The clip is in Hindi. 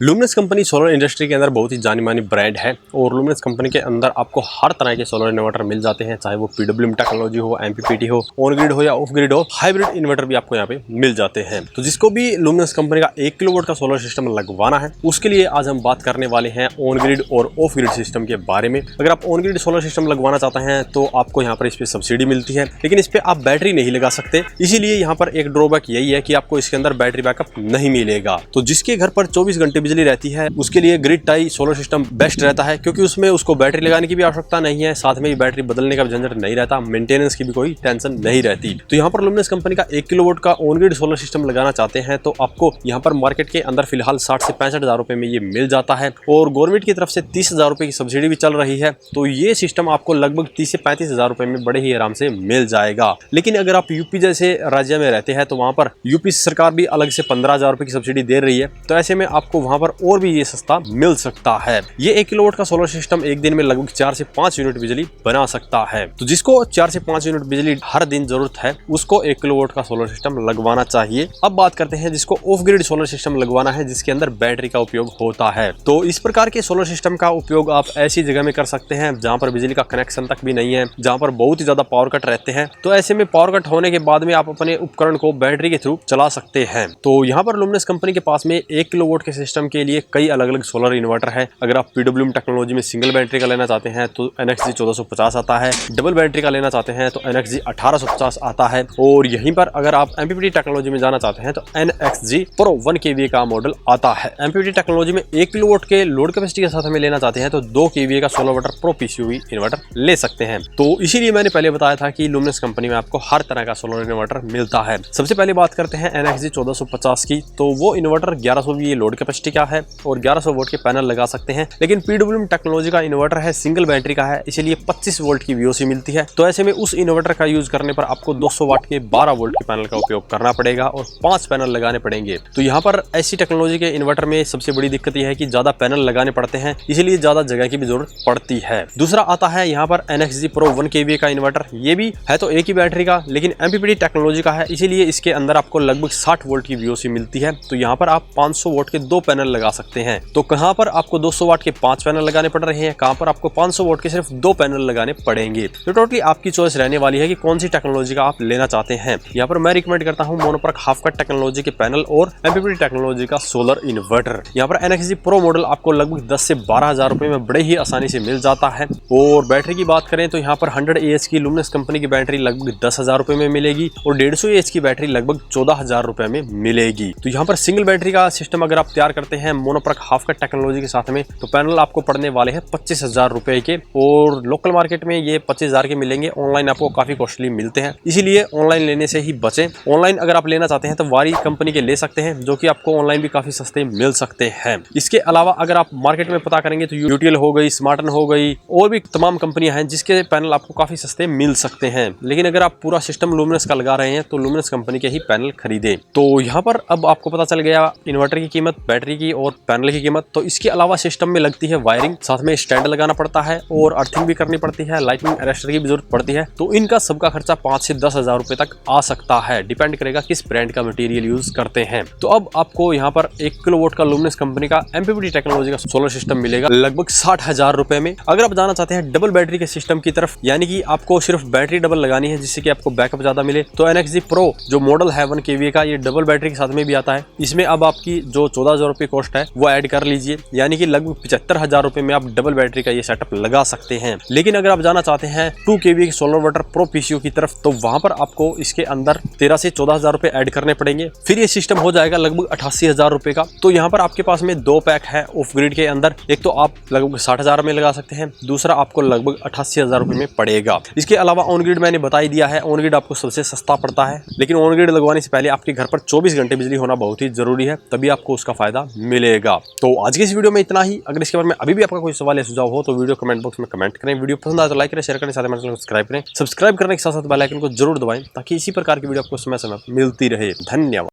लुमिनस कंपनी सोलर इंडस्ट्री के अंदर बहुत ही जानी मानी ब्रांड है और लुमिनस कंपनी के अंदर आपको हर तरह के सोलर इन्वर्टर मिल जाते हैं, चाहे वो पीडब्ल्यूएम टेक्नोलॉजी हो, एमपीपीटी हो, ऑन ग्रिड हो या ऑफ ग्रिड हो। हाइब्रिड इन्वर्टर भी आपको यहाँ पे मिल जाते हैं। तो जिसको भी लुमिनस कंपनी का 1 किलोवाट का सोलर सिस्टम लगवाना है, उसके लिए आज हम बात करने वाले हैं ऑन ग्रिड और ऑफ ग्रिड सिस्टम के बारे में। अगर आप ऑन ग्रिड सोलर सिस्टम लगवाना चाहते हैं तो आपको यहाँ पर इस पे सब्सिडी मिलती है, लेकिन इस पे आप बैटरी नहीं लगा सकते। इसीलिए यहाँ पर एक ड्रॉबैक यही है कि आपको इसके अंदर बैटरी बैकअप नहीं मिलेगा। तो जिसके घर पर 24 घंटे बिजली रहती है उसके लिए grid tie solar system best रहता है, क्योंकि उसमें उसको बैटरी लगाने की भी आवश्यकता नहीं है, साथ में ही बैटरी बदलने का झंझट नहीं रहता, मेंटेनेंस की भी कोई टेंशन नहीं रहती। तो यहाँ पर लुमिनस कंपनी का 1 किलोवाट का ऑन ग्रिड सोलर सिस्टम लगाना चाहते हैं तो आपको यहाँ पर मार्केट के अंदर फिलहाल 60 से 65 हज़ार रुपए में ये मिल जाता है और गवर्नमेंट की तरफ से 30 हज़ार रुपए की सब्सिडी भी चल रही है। तो ये सिस्टम आपको लगभग 30 से 35 हज़ार रुपए में बड़े ही आराम से मिल जाएगा। लेकिन अगर आप यूपी जैसे राज्य में रहते हैं तो वहां पर यूपी सरकार भी अलग से 15 हज़ार रुपए की सब्सिडी दे रही है, तो ऐसे में आपको वहां पर और भी ये सस्ता मिल सकता है। ये 1 किलोवाट का सोलर सिस्टम एक दिन में लगभग 4 से 5 यूनिट बिजली बना सकता है। तो जिसको 4 से 5 यूनिट बिजली हर दिन जरूरत है उसको 1 किलोवाट का सोलर सिस्टम लगवाना चाहिए। अब बात करते हैं जिसको ऑफ ग्रिड सोलर सिस्टम लगवाना है, जिसके अंदर बैटरी का उपयोग होता है। तो इस प्रकार के सोलर सिस्टम का उपयोग आप ऐसी जगह में कर सकते हैं जहां पर बिजली का कनेक्शन तक भी नहीं है, जहां पर बहुत ही ज्यादा पावर कट रहते हैं। तो ऐसे में पावर कट होने के बाद में आप अपने उपकरण को बैटरी के थ्रू चला सकते हैं। तो यहाँ पर लुमिनस कंपनी के पास में 1 किलोवाट के सिस्टम के लिए कई अलग अलग सोलर इन्वर्टर है। अगर आप पीडब्ल्यूएम टेक्नोलॉजी में सिंगल बैटरी का लेना चाहते हैं तो NXG 1450 आता है, डबल बैटरी का लेना चाहते हैं तो NXG 1850 आता है, और यहीं पर अगर आप एमपीपीटी टेक्नोलॉजी में जाना चाहते हैं तो NXG Pro 1 kVA का मॉडल आता है। एमपीपीटी टेक्नोलॉजी में 1 किलोवाट के लोड कैपेसिटी के साथ हमें लेना चाहते हैं तो 2 kVA का 16 वाट प्रो PCUV इन्वर्टर ले सकते हैं। तो इसीलिए मैंने पहले बताया था कि लुमिनस कंपनी में आपको हर तरह का सोलर इन्वर्टर मिलता है। सबसे पहले बात करते हैं NXG 1450 की। तो वो इन्वर्टर 1100 VA लोड कैपेसिटी का है और 1100 वोल्ट के पैनल लगा सकते हैं। लेकिन पीडब्ल्यूएम टेक्नोलॉजी का इन्वर्टर है, सिंगल बैटरी का है, इसीलिए 25 वोल्ट की VOC मिलती है। तो ऐसे में उस इन्वर्टर का यूज करने पर आपको 200 वाट के 12 वोल्ट के पैनल का उपयोग करना पड़ेगा और 5 पैनल लगाने पड़ेंगे। तो यहाँ पर ऐसी टेक्नोलॉजी के इन्वर्टर में सबसे बड़ी दिक्कत यह है कि ज्यादा पैनल लगाने पड़ते हैं, इसीलिए ज्यादा जगह की भी जरूरत पड़ती है। दूसरा आता है यहाँ पर NXG Pro 1 kVA का इन्वर्टर। ये भी है तो एक ही बैटरी का, लेकिन एमपीपीटी टेक्नोलॉजी का है, इसीलिए इसके अंदर आपको लगभग 60 वोल्ट की VOC मिलती है। तो यहाँ पर आप 500 वोल्ट के 2 पैनल लगा सकते हैं। तो कहाँ पर आपको 200 वाट के 5 पैनल लगाने पड़ रहे हैं, कहां पर आपको 500 वोल्ट के सिर्फ 2 पैनल लगाने पड़ेंगे। तो टोटली आपकी चॉइस रहने वाली है कि कौन सी टेक्नोलॉजी का आप लेना चाहते हैं। यहाँ पर मैं रिकमेंड करता हूं मोनोप्रक हाफ कट टेक्नोलॉजी के पैनल और एमपीपीटी टेक्नोलॉजी का सोलर इन्वर्टर। यहाँ पर NXG Pro मॉडल आपको लगभग 10 से 12 हज़ार रुपए में बड़े ही आसानी से मिल जाता है। और बैटरी की बात करें तो यहाँ पर 100 AH की लुमिनस कंपनी की बैटरी लगभग 10 हज़ार रुपए में मिलेगी और 150 AH की बैटरी लगभग 14 हज़ार रुपए में मिलेगी। तो यहाँ पर सिंगल बैटरी का सिस्टम अगर आप तैयार करते हैं मोनोप्रक हाफ कट टेक्नोलॉजी के साथ में तो पैनल आपको पड़ने वाले हैं 25 हज़ार रुपए के, और लोकल मार्केट में ये 25 हज़ार के मिलेंगे। ऑनलाइन आपको काफी कॉस्टली मिलते हैं, इसीलिए ऑनलाइन लेने से ही बचें। ऑनलाइन अगर आप लेना चाहते हैं तो वारी कंपनी के ले सकते हैं, जो कि आपको ऑनलाइन भी काफी सस्ते मिल सकते हैं। इसके अलावा अगर आप मार्केट में पता करेंगे तो यूटीएल हो गई, स्मार्टन हो गई, और भी तमाम कंपनियां हैं जिसके पैनल आपको काफी सस्ते मिल सकते हैं। लेकिन अगर आप पूरा सिस्टम लुमिनस का लगा रहे हैं तो लुमिनस कंपनी के ही पैनल खरीदें। तो यहाँ पर अब आपको पता चल गया इन्वर्टर की कीमत, बैटरी की और पैनल की कीमत। तो इसके अलावा सिस्टम में लगती है वायरिंग, साथ में स्टैंड लगाना पड़ता है और अर्थिंग भी करनी पड़ती है, लाइटनिंग अरेस्टर की भी जरूरत पड़ती है। तो इनका सबका खर्चा 5 से 10 हज़ार रुपए तक आ सकता है, डिपेंड करेगा किस ब्रांड का मटेरियल यूज करते हैं। तो अब आपको यहाँ पर 1 किलोवाट का लुमिनस कंपनी का एमपीपीटी टेक्नोलॉजी का सोलर सिस्टम मिलेगा लगभग 60 हज़ार रुपए में। अगर आप जाना चाहते हैं डबल बैटरी के सिस्टम की तरफ, यानी कि आपको सिर्फ बैटरी डबल लगानी है जिससे कि आपको बैकअप ज्यादा मिले, तो NXG Pro जो मॉडल है 1 kVA का, ये डबल बैटरी के साथ में भी आता है। इसमें अब आपकी जो 14 हज़ार रुपए कॉस्ट है वो ऐड कर लीजिए, यानी कि लगभग 75 हज़ार रुपए में आप डबल बैटरी का ये सेटअप लगा सकते हैं। लेकिन अगर आप जाना चाहते हैं 2 kVA की सोलर वाटर प्रो PCU की तरफ, तो वहां पर आपको इसके अंदर 13 से 14 हज़ार रुपए ऐड करने पड़ेंगे, फिर ये सिस्टम हो जाएगा लगभग 88 हज़ार रुपए का। तो यहाँ पर आपके पास में 2 पैक है ऑफ ग्रिड के अंदर, एक तो आप लगभग 60 हज़ार में लगा सकते हैं, दूसरा आपको लगभग 88 हज़ार रुपए में पड़ेगा। इसके अलावा ऑन ग्रिड मैंने बता ही दिया है, ऑन ग्रिड आपको सबसे सस्ता पड़ता है, लेकिन ऑन ग्रिड लगवाने से पहले आपके घर पर 24 घंटे बिजली होना बहुत ही जरूरी है, तभी आपको उसका फायदा मिलेगा। तो आज की इस वीडियो में इतना ही। अगर इसके बारे में अभी भी आपका कोई सवाल या सुझाव हो तो वीडियो कमेंट बॉक्स में कमेंट करें। वीडियो पसंद आए तो लाइक करें, शेयर करें, साथ में चैनल को सब्सक्राइब करें। सब्सक्राइब करने के साथ साथ बेल आइकन को जरूर दबाएं ताकि इसी प्रकार की वीडियो आपको समय समय मिलती रहे। धन्यवाद।